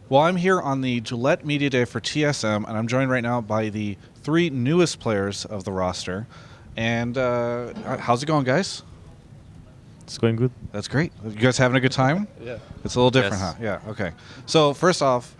Well, I'm here on the Gillette Media Day for TSM, and I'm joined right now by the three newest players of the roster. And how's it going, guys? It's going good. That's great. You guys having a good time? Yeah. It's a little different, Yes. huh? Yeah, okay. So first off,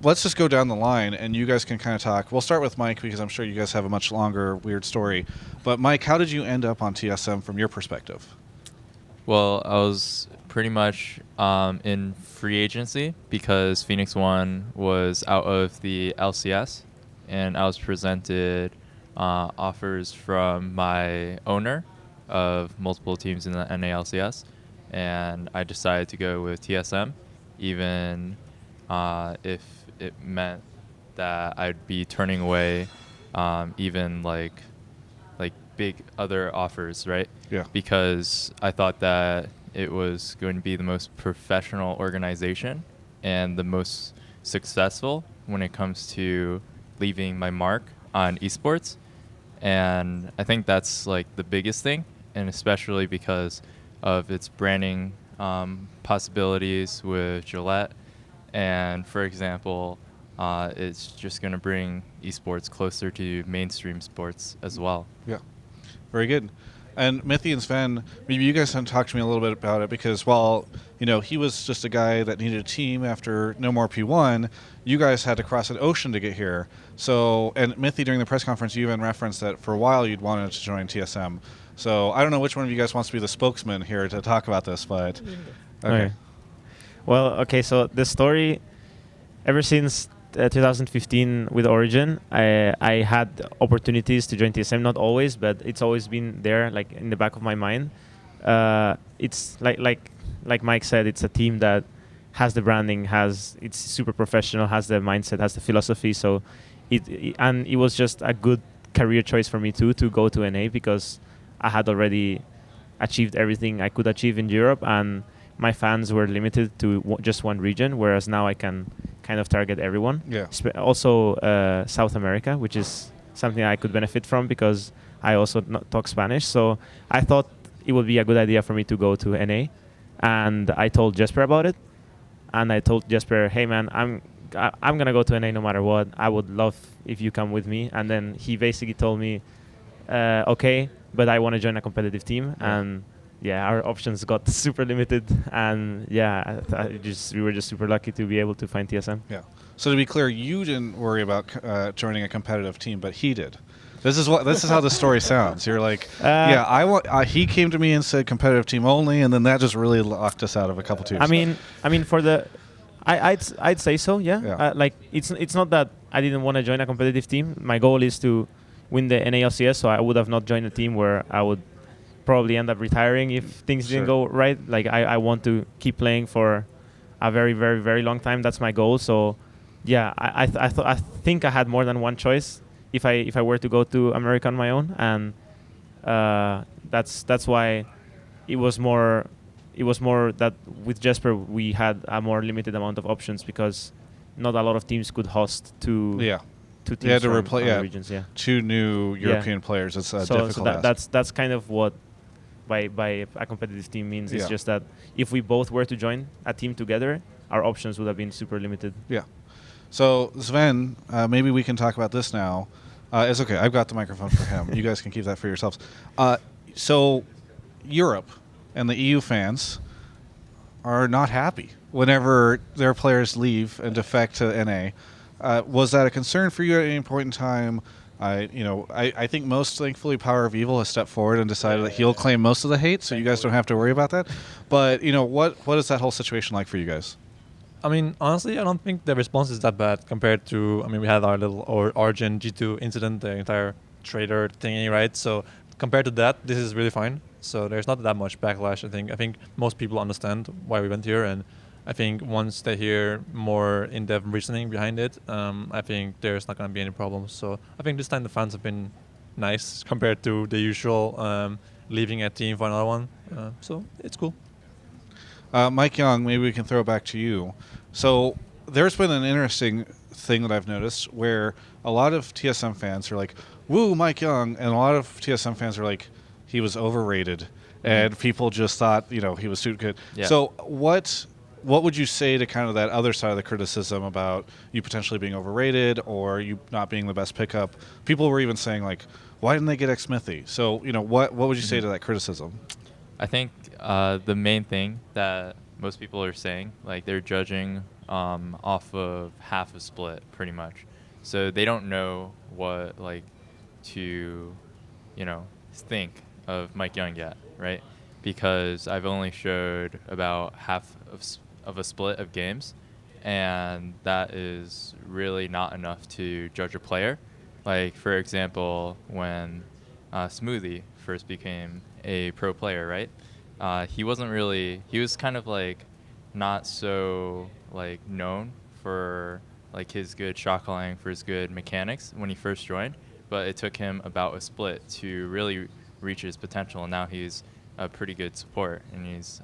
let's just go down the line, and you guys can kind of talk. We'll start with Mike, because I'm sure you guys have a much longer, weird story. But Mike, how did you end up on TSM from your perspective? Well, I was pretty much in free agency because Phoenix One was out of the LCS, and I was presented offers from my owner of multiple teams in the NA LCS, and I decided to go with TSM, even if it meant that I'd be turning away even like big other offers, right? Yeah. Because I thought that it was going to be the most professional organization and the most successful when it comes to leaving my mark on esports. And I think that's like the biggest thing, and especially because of its branding possibilities with Gillette. And for example, it's just going to bring esports closer to mainstream sports as well. Yeah. Very good. And Mithy and Zven, maybe you guys can talk to me a little bit about it, because while he was just a guy that needed a team after no more P1, you guys had to cross an ocean to get here. So, and Mithy, during the press conference, you even referenced that for a while you'd wanted to join TSM. So I don't know which one of you guys wants to be the spokesman here to talk about this, but okay. Well, okay, so the story, ever since 2015 with Origin, I had opportunities to join TSM, not always, but it's always been there, like in the back of my mind. It's like Mike said, it's a team that has the branding, it's super professional, has the mindset, has the philosophy. So it was just a good career choice for me too, to go to NA, because I had already achieved everything I could achieve in Europe, and my fans were limited to just one region, whereas now I can kind of target everyone. Yeah. Also South America, which is something I could benefit from because I also talk Spanish. So I thought it would be a good idea for me to go to NA, and I told Jesper about it. And I told Jesper, hey man, I'm gonna go to NA no matter what. I would love if you come with me. And then he basically told me, okay, but I want to join a competitive team. Yeah. And yeah, our options got super limited, and yeah, we were just super lucky to be able to find TSM. Yeah. So to be clear, you didn't worry about joining a competitive team, but he did. This is how the story sounds. You're like, yeah, I want. He came to me and said competitive team only, and then that just really locked us out of a couple teams. I mean, for the, I'd say so. Yeah. Yeah. Like it's not that I didn't want to join a competitive team. My goal is to win the NA LCS, so I would have not joined a team where I would probably end up retiring if things didn't go right. Like I want to keep playing for a very, very, very long time. That's my goal. So yeah, I think I had more than one choice if I were to go to America on my own, and that's why it was more that with Jesper we had a more limited amount of options, because not a lot of teams could host two teams had to from replace regions. Yeah, two new European players. It's a difficult so that's kind of what by a competitive team means. It's just that if we both were to join a team together, our options would have been super limited. Yeah. So Zven, maybe we can talk about this now. It's okay. I've got the microphone for him. You guys can keep that for yourselves. So Europe and the EU fans are not happy whenever their players leave and defect to NA. Was that a concern for you at any point in time? I think most thankfully Power of Evil has stepped forward and decided that he'll claim most of the hate, so you guys don't have to worry about that. But what is that whole situation like for you guys? I mean, honestly, I don't think the response is that bad compared to, we had our little Origin G2 incident, the entire trader thingy, right? So compared to that, this is really fine. So there's not that much backlash, I think. I think most people understand why we went here, and I think once they hear more in-depth reasoning behind it, I think there's not going to be any problems. So I think this time the fans have been nice compared to the usual leaving a team for another one. So it's cool. MikeYeung, maybe we can throw it back to you. So there's been an interesting thing that I've noticed where a lot of TSM fans are like, woo, MikeYeung, and a lot of TSM fans are like, he was overrated, and people just thought, he was too good. Yeah. So what what would you say to kind of that other side of the criticism about you potentially being overrated or you not being the best pickup? People were even saying like, why didn't they get Mithy? So what would you say to that criticism? I think the main thing that most people are saying, like they're judging off of half a split pretty much. So they don't know what like to, think of MikeYeung yet, right? Because I've only showed about half of a split of games, and that is really not enough to judge a player. Like, for example, when Smoothie first became a pro player, right? He was kind of like not so like known for like his good shot calling, for his good mechanics when he first joined, but it took him about a split to really reach his potential, and now he's a pretty good support, and he's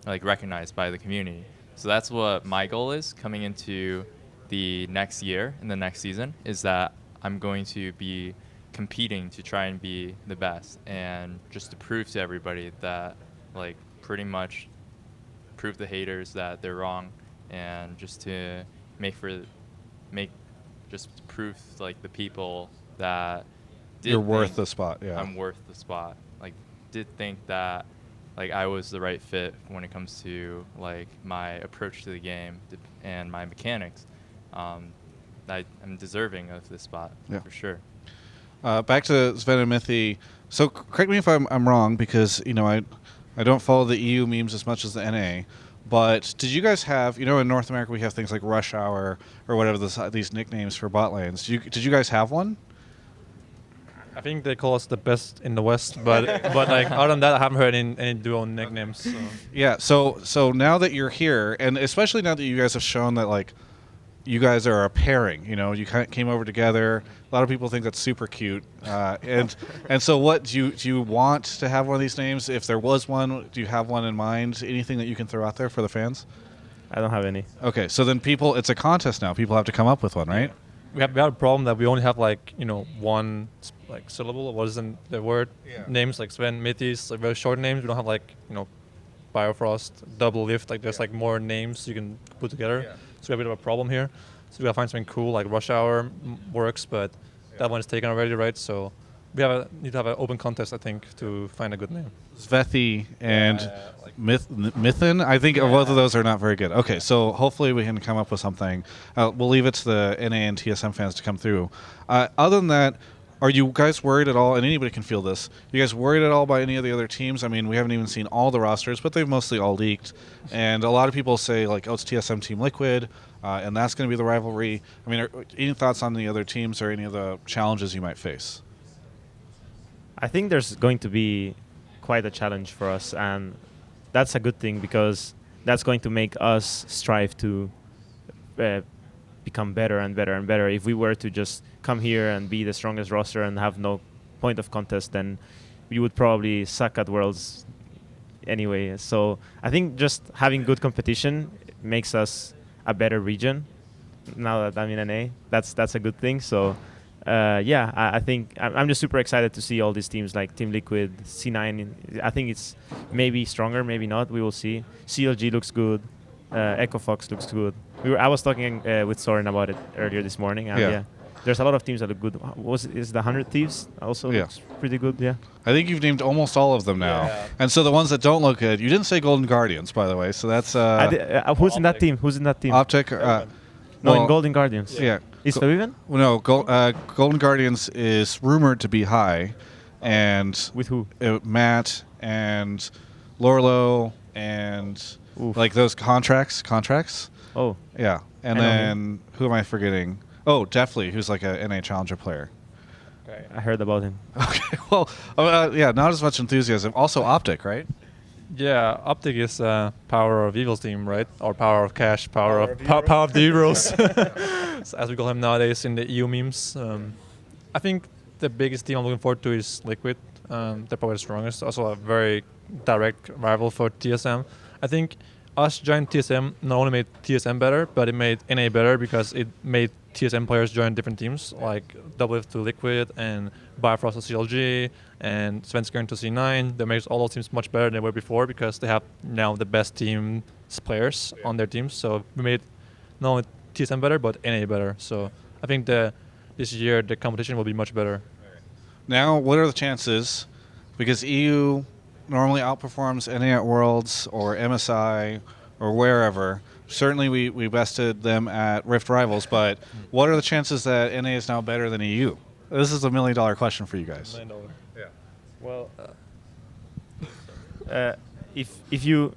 like recognized by the community. So that's what my goal is coming into the next year and the next season, is that I'm going to be competing to try and be the best, and just to prove to everybody that, like, pretty much prove the haters that they're wrong, and just to just prove like the people that You're worth the spot. Yeah, I'm worth the spot. Like, did think that like I was the right fit when it comes to like my approach to the game and my mechanics. I'm deserving of this spot for sure. Back to Zven and Mithy. So correct me if I'm wrong, because I don't follow the EU memes as much as the NA. But did you guys have, in North America we have things like Rush Hour or whatever these nicknames for bot lanes. Did you guys have one? I think they call us the best in the West, but like other than that, I haven't heard any duo nicknames. So. Yeah. So now that you're here, and especially now that you guys have shown that like you guys are a pairing, you kind of came over together. A lot of people think that's super cute. And so what do you want to have one of these names? If there was one, do you have one in mind? Anything that you can throw out there for the fans? I don't have any. Okay, so then it's a contest now. People have to come up with one, right? We have a problem that we only have like one like syllable. What is the word? Yeah. Names like Zven, Mithy's, like very short names. We don't have like Biofrost, Double Lift. Like there's like more names you can put together. Yeah. So we have a bit of a problem here. So we gotta find something cool like Rush Hour works, but that one is taken already, right? So we need to have an open contest, I think, to find a good name. Zvethy and Mithin, I think both of those are not very good. Okay, so hopefully we can come up with something. We'll leave it to the NA and TSM fans to come through. Other than that, are you guys worried at all, and anybody can feel this, you guys worried at all by any of the other teams? I mean, we haven't even seen all the rosters, but they've mostly all leaked. And a lot of people say, like, it's TSM Team Liquid, and that's going to be the rivalry. I mean, any thoughts on the other teams or any of the challenges you might face? I think there's going to be quite a challenge for us, and that's a good thing, because that's going to make us strive to become better and better and better. If we were to just come here and be the strongest roster and have no point of contest, then we would probably suck at Worlds anyway. So I think just having good competition makes us a better region. Now that I'm in NA, that's a good thing. So I think I'm just super excited to see all these teams like Team Liquid, C9. I think it's maybe stronger, maybe not. We will see. CLG looks good. Echo Fox looks good. I was talking with Soren about it earlier this morning. And there's a lot of teams that look good. Is the 100 Thieves also looks pretty good? Yeah. I think you've named almost all of them now. Yeah. And so the ones that don't look good, you didn't say Golden Guardians, by the way. So that's who's in that team? Who's in that team? Optic. In Golden Guardians. Yeah. Is Zven? No, Golden Guardians is rumored to be high, and with who? Matt and Lorlo and like those contracts. Oh. Yeah. And then who am I forgetting? Oh, Deftly, who's like a NA Challenger player. Okay. I heard about him. Okay. Well, not as much enthusiasm. Also Optic, right? Yeah, Optic is Power of Evil's team, right? Or Power of Cash, Power of the Heroes, so as we call him nowadays in the EU memes. I think the biggest team I'm looking forward to is Liquid. They're probably the strongest. Also a very direct rival for TSM. I think us joining TSM not only made TSM better, but it made NA better, because it made TSM players join different teams, like Double F to Liquid and Bifrost to CLG and Svenskern to C9. That makes all those teams much better than they were before, because they have now the best team players on their teams. So we made not only TSM better, but NA better. So I think this year the competition will be much better. Now, what are the chances? Because EU normally outperforms NA at Worlds or MSI or wherever. Certainly, we bested them at Rift Rivals, but what are the chances that NA is now better than EU? This is $1 million question for you guys. Yeah. Well, if you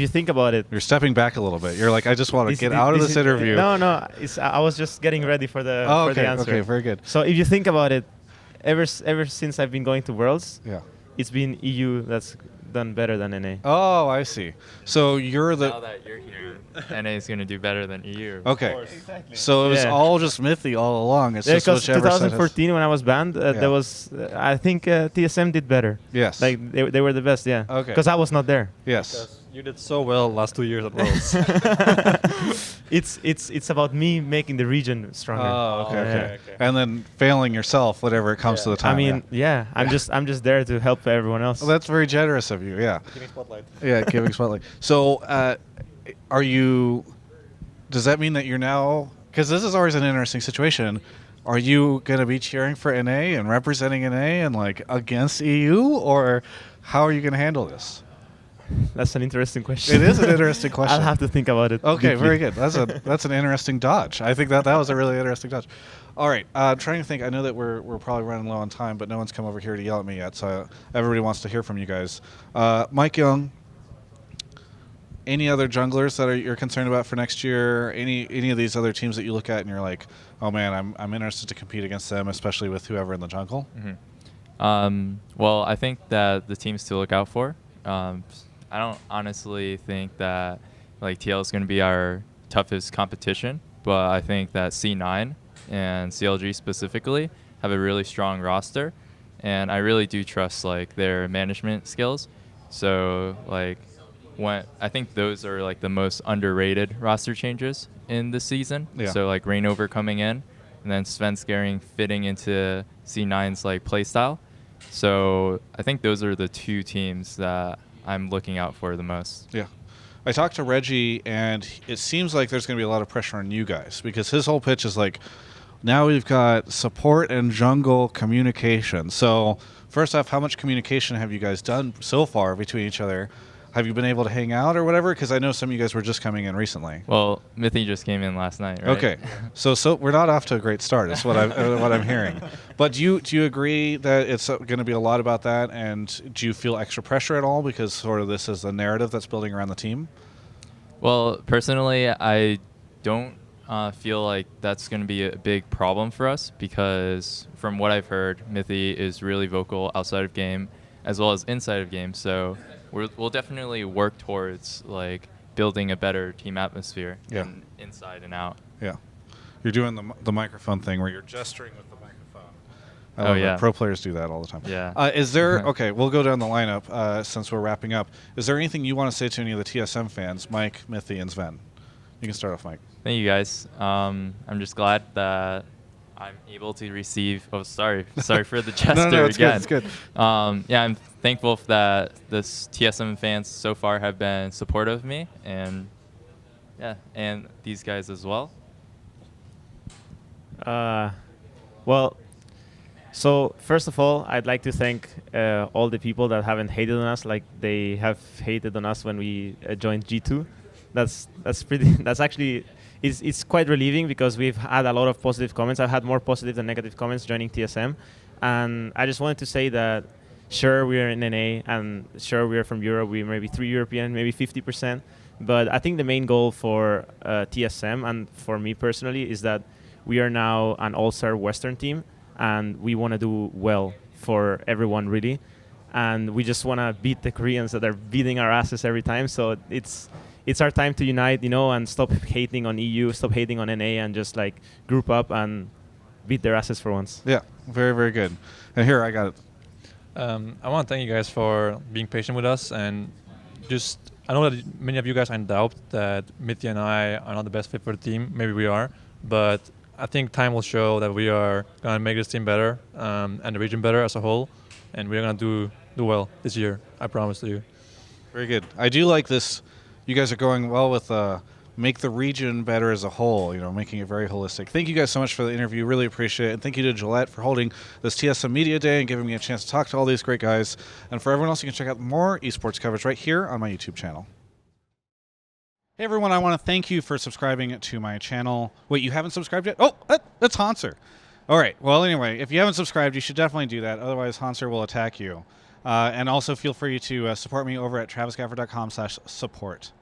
think about it, You're stepping back a little bit. You're like, I just want to this- get thi- out of this this is- interview. No, I was just getting ready for the Oh, for the okay, answer. okay, very good. So if you think about it, ever since I've been going to Worlds, Yeah. it's been EU that's done better than NA. Oh, I see. So you're Now the that you're here, NA is going to do better than EU. okay. Exactly. So it was Yeah. all just Mithy all along. It's Yeah, just because whichever side has- 2014 when I was banned, Yeah. there was I think TSM did better. Yes. Like they were the best, yeah. Okay. Because I was not there. Yes. You did so well last 2 years at Worlds. It's about me making the region stronger. Oh, okay, Yeah. okay. And then failing yourself whenever it comes to the time. I mean, yeah, I'm just there to help everyone else. Well, that's very generous of you. Yeah. Giving spotlight. Yeah, giving spotlight. So, are you? Does that mean that you're now? Because this is always an interesting situation. Are you going to be cheering for NA and representing NA and like against EU, or how are you going to handle this? That's an interesting question. It is an interesting question. I'll have to think about it. Okay, deeply. very good. That's an interesting dodge. I think that was a really interesting dodge. All right, trying to think. I know that we're probably running low on time, but no one's come over here to yell at me yet, so everybody wants to hear from you guys. MikeYeung, any other junglers that you're concerned about for next year? Any of these other teams that you look at and you're like, oh man, I'm interested to compete against them, especially with whoever in the jungle? Well, I think that the teams to look out for. I don't honestly think that like TL is going to be our toughest competition, but I think that C9 and CLG specifically have a really strong roster, and I really do trust like their management skills. So like I think those are like the most underrated roster changes in this season. Yeah. So like Rainover coming in, and then Svenskering fitting into C9's like playstyle. So I think those are the two teams that I'm looking out for the most. Yeah. I talked to Reggie, and it seems like there's going to be a lot of pressure on you guys because his whole pitch is like, now we've got support and jungle communication. So first off, how much communication have you guys done so far between each other? Have you been able to hang out or whatever? Because I know some of you guys were just coming in recently. Well, Mithy just came in last night, right? Okay, so we're not off to a great start. Is what I'm hearing. But do you agree that it's going to be a lot about that? And do you feel extra pressure at all because sort of this is the narrative that's building around the team? Well, personally, I don't feel like that's going to be a big problem for us because from what I've heard, Mithy is really vocal outside of game as well as inside of game. So we'll definitely work towards like building a better team atmosphere inside and out. Yeah. You're doing the microphone thing where you're gesturing with the microphone. I Oh, love yeah. it. Pro players do that all the time. Yeah. Is there, okay, we'll go down the lineup since we're wrapping up. Is there anything you want to say to any of the TSM fans, Mike, Mithy, and Zven? You can start off, Mike. Thank you guys. I'm just glad that I'm able to receive. Oh, sorry for the gesture no, it's again. Good, it's good. Yeah, I'm thankful that this TSM fans so far have been supportive of me, and these guys as well. Well, so first of all, I'd like to thank all the people that haven't hated on us like they have hated on us when we joined G2. That's actually it's quite relieving because we've had a lot of positive comments. I've had more positive than negative comments joining TSM, and I just wanted to say that sure we're in NA and sure we're from Europe. We may be 3 European, maybe 50%, but I think the main goal for TSM and for me personally is that we are now an all-star Western team, and we want to do well for everyone really, and we just want to beat the Koreans that are beating our asses every time. So it's our time to unite, and stop hating on EU, stop hating on NA, and just like group up and beat their asses for once. Yeah, very, very good. And here, I got it. I want to thank you guys for being patient with us, and I know that many of you guys are in doubt that Mithy and I are not the best fit for the team. Maybe we are, but I think time will show that we are going to make this team better and the region better as a whole, and we're going to do well this year. I promise to you. Very good. I do like this. you guys are going well with make the region better as a whole, making it very holistic. Thank you guys so much for the interview. Really appreciate it. And thank you to Gillette for holding this TSM Media Day and giving me a chance to talk to all these great guys. And for everyone else, you can check out more esports coverage right here on my YouTube channel. Hey everyone, I want to thank you for subscribing to my channel. Wait, you haven't subscribed yet? Oh, that's Hanser. All right, well anyway, if you haven't subscribed, you should definitely do that. Otherwise, Hanser will attack you. And also feel free to support me over at travisgaffer.com/support.